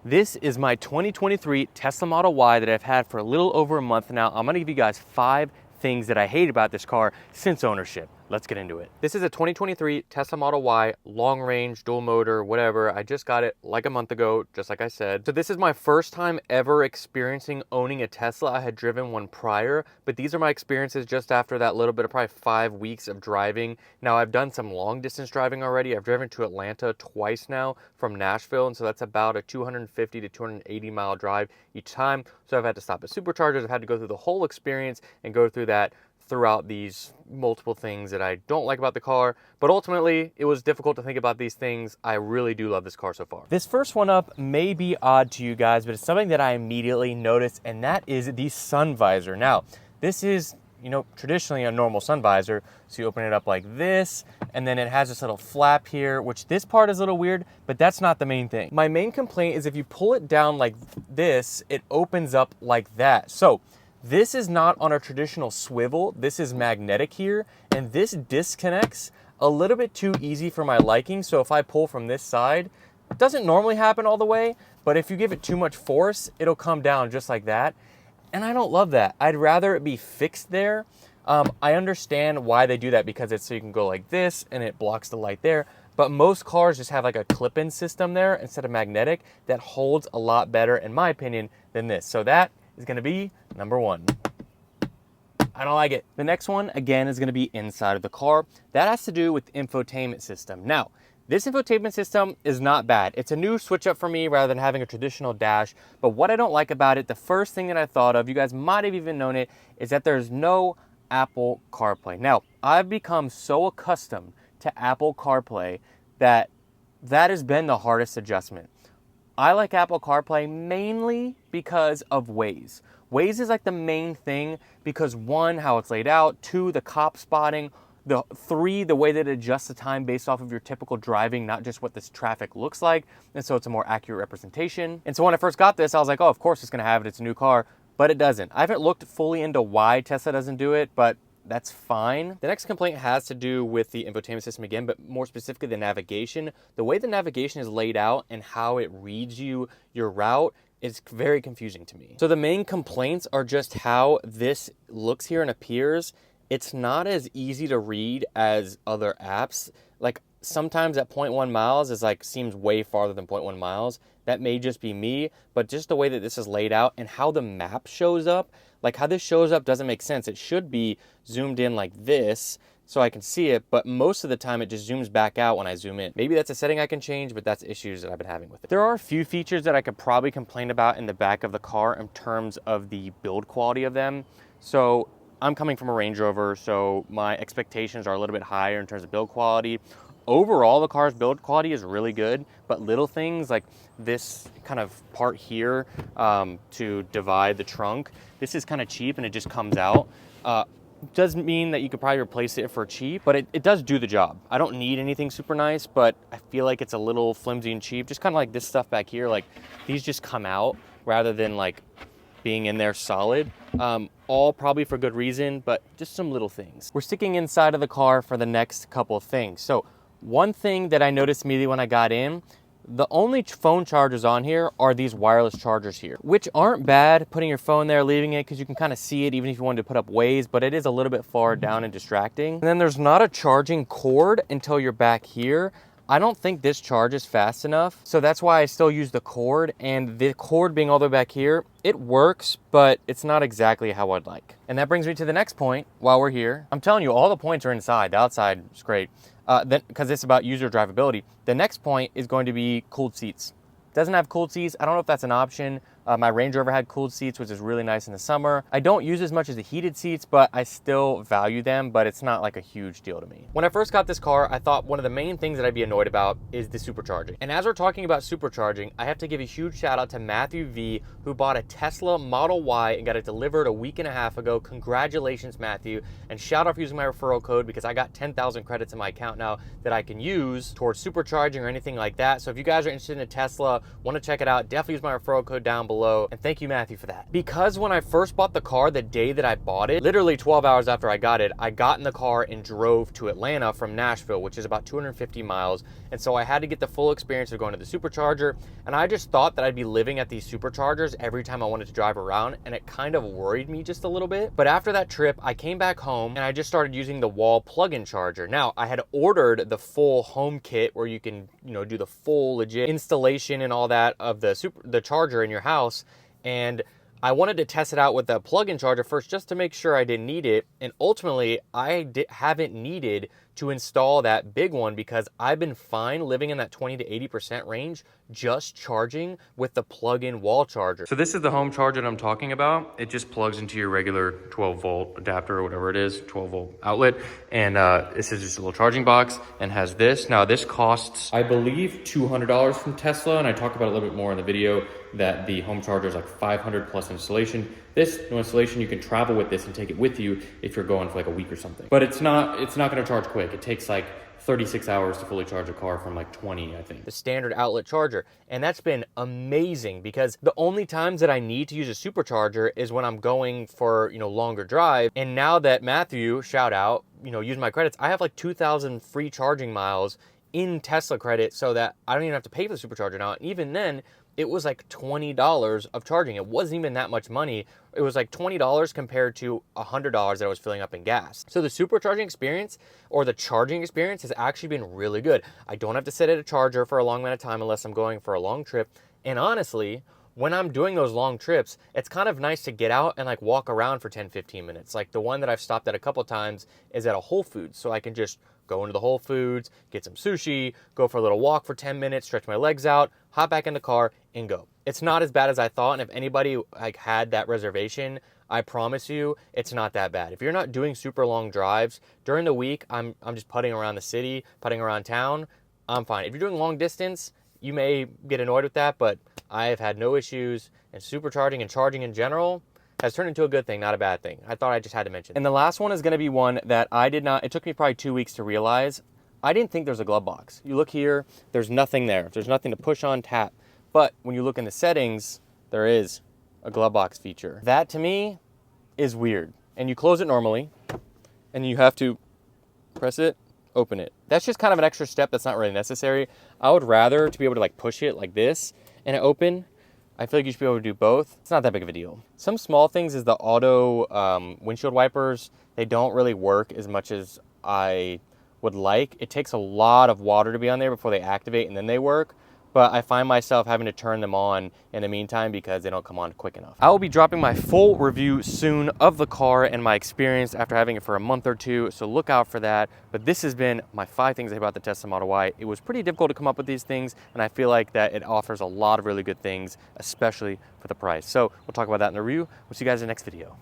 This is my 2023 Tesla Model Y that I've had for a little over a month now. I'm gonna give you guys 5 things that I hate about this car since ownership. Let's get into it. This is a 2023 Tesla Model Y, long range, dual motor, whatever. I just got it like a month ago, just like I said. So this is my first time ever experiencing owning a Tesla. I had driven one prior, but these are my experiences just after that little bit of probably 5 weeks of driving. Now I've done some long distance driving already. I've driven to Atlanta twice now from Nashville, and so that's about a 250 to 280 mile drive each time. So I've had to stop at Superchargers. I've had to go through the whole experience and go through that throughout these multiple things that I don't like about the car, but ultimately it was difficult to think about these things. I really do love this car so far. This first one up may be odd to you guys, but it's something that I immediately noticed, and that is the sun visor. Now, this is, traditionally a normal sun visor. So you open it up like this, and then it has this little flap here, which this part is a little weird, but that's not the main thing. My main complaint is if you pull it down like this, it opens up like that. So this is not on a traditional swivel. This is magnetic here, and this disconnects a little bit too easy for my liking. So if I pull from this side, it doesn't normally happen all the way, but if you give it too much force, it'll come down just like that. And I don't love that. I'd rather it be fixed there. I understand why they do that, because it's so you can go like this and it blocks the light there. But most cars just have like a clip-in system there instead of magnetic that holds a lot better, in my opinion, than this. So that is gonna be number 1. I don't like it. The next one, again, is gonna be inside of the car. That has to do with the infotainment system. Now, this infotainment system is not bad. It's a new switch up for me rather than having a traditional dash. But what I don't like about it, the first thing that I thought of, you guys might have even known it, is that there's no Apple CarPlay. Now, I've become so accustomed to Apple CarPlay that has been the hardest adjustment. I like Apple CarPlay mainly because of Waze. Waze is like the main thing because 1, how it's laid out, 2, the cop spotting, 3, the way that it adjusts the time based off of your typical driving, not just what this traffic looks like. And so it's a more accurate representation. And so when I first got this, I was like, oh, of course it's gonna have it, it's a new car, but it doesn't. I haven't looked fully into why Tesla doesn't do it, but that's fine. The next complaint has to do with the infotainment system again, but more specifically the navigation. The way the navigation is laid out and how it reads your route is very confusing to me. So the main complaints are just how this looks here and appears. It's not as easy to read as other apps. Like sometimes at 0.1 miles is seems way farther than 0.1 miles. That may just be me, but just the way that this is laid out and how the map shows up, like how this shows up doesn't make sense. It should be zoomed in like this so I can see it, but most of the time it just zooms back out when I zoom in. Maybe that's a setting I can change, but that's issues that I've been having with it. There are a few features that I could probably complain about in the back of the car in terms of the build quality of them. So I'm coming from a Range Rover, so my expectations are a little bit higher in terms of build quality. Overall, the car's build quality is really good, but little things like this kind of part here to divide the trunk, this is kind of cheap and it just comes out. Does mean that you could probably replace it for cheap, but it does do the job. I don't need anything super nice, but I feel like it's a little flimsy and cheap. Just kind of like this stuff back here, like these just come out rather than like being in there solid. All probably for good reason, but just some little things. We're sticking inside of the car for the next couple of things. So one thing that I noticed immediately when I got in, the only phone chargers on here are these wireless chargers here, which aren't bad, putting your phone there, leaving it, because you can kind of see it even if you wanted to put up Waze, but it is a little bit far down and distracting. And then there's not a charging cord until you're back here. I don't think this charges fast enough, so that's why I still use the cord, and the cord being all the way back here, it works, but it's not exactly how I'd like. And that brings me to the next point while we're here. I'm telling you, all the points are inside. The outside is great, because it's about user drivability. The next point is going to be cooled seats. Doesn't have cooled seats. I don't know if that's an option. My Range Rover had cooled seats, which is really nice in the summer. I don't use as much as the heated seats, but I still value them, but it's not like a huge deal to me. When I first got this car, I thought one of the main things that I'd be annoyed about is the supercharging. And as we're talking about supercharging, I have to give a huge shout out to Matthew V, who bought a Tesla Model Y and got it delivered a week and a half ago. Congratulations, Matthew. And shout out for using my referral code, because I got 10,000 credits in my account now that I can use towards supercharging or anything like that. So if you guys are interested in a Tesla, want to check it out, definitely use my referral code down below. below. And thank you, Matthew, for that. Because when I first bought the car, the day that I bought it, literally 12 hours after I got in the car and drove to Atlanta from Nashville, which is about 250 miles. And so I had to get the full experience of going to the Supercharger. And I just thought that I'd be living at these Superchargers every time I wanted to drive around. And it kind of worried me just a little bit. But after that trip, I came back home and I just started using the wall plug-in charger. Now, I had ordered the full home kit where you can, do the full legit installation and all that of the charger in your house. And I wanted to test it out with the plug-in charger first just to make sure I didn't need it. And ultimately, I haven't needed to install that big one because I've been fine living in that 20 to 80% range just charging with the plug-in wall charger. So this is the home charger that I'm talking about. It just plugs into your regular 12 volt adapter or whatever it is, 12 volt outlet. And this is just a little charging box and has this. Now this costs, I believe, $200 from Tesla. And I talk about it a little bit more in the video that the home charger is like 500 plus installation. This, no installation, you can travel with this and take it with you if you're going for like a week or something. But it's not gonna charge quick. It takes like 36 hours to fully charge a car from like 20, I think. The standard outlet charger. And that's been amazing because the only times that I need to use a supercharger is when I'm going for, longer drive. And now that Matthew, shout out, used my credits, I have like 2,000 free charging miles in Tesla credit so that I don't even have to pay for the supercharger now. And even then, it was like $20 of charging. It wasn't even that much money. It was like $20 compared to $100 that I was filling up in gas. So the supercharging experience or the charging experience has actually been really good. I don't have to sit at a charger for a long amount of time unless I'm going for a long trip. And honestly, when I'm doing those long trips, it's kind of nice to get out and like walk around for 10, 15 minutes. Like the one that I've stopped at a couple times is at a Whole Foods. So I can just go into the Whole Foods, get some sushi, go for a little walk for 10 minutes, stretch my legs out, hop back in the car and go. It's not as bad as I thought. And if anybody like had that reservation, I promise you it's not that bad. If you're not doing super long drives during the week, I'm just putting around the city, putting around town, I'm fine. If you're doing long distance, you may get annoyed with that, but I have had no issues, and supercharging and charging in general has turned into a good thing, not a bad thing. I thought I just had to mention. And the last one is gonna be one that it took me probably 2 weeks to realize. I didn't think there's a glove box. You look here, there's nothing there. There's nothing to push on, tap. But when you look in the settings, there is a glove box feature. That to me is weird. And you close it normally, and you have to press it, open it. That's just kind of an extra step that's not really necessary. I would rather to be able to like push it like this and it open. I feel like you should be able to do both. It's not that big of a deal. Some small things is the auto windshield wipers. They don't really work as much as I would like. It takes a lot of water to be on there before they activate and then they work. But I find myself having to turn them on in the meantime because they don't come on quick enough. I will be dropping my full review soon of the car and my experience after having it for a month or two, so look out for that. But this has been my 5 things about the Tesla Model Y. It was pretty difficult to come up with these things, and I feel like that it offers a lot of really good things, especially for the price. So we'll talk about that in the review. We'll see you guys in the next video.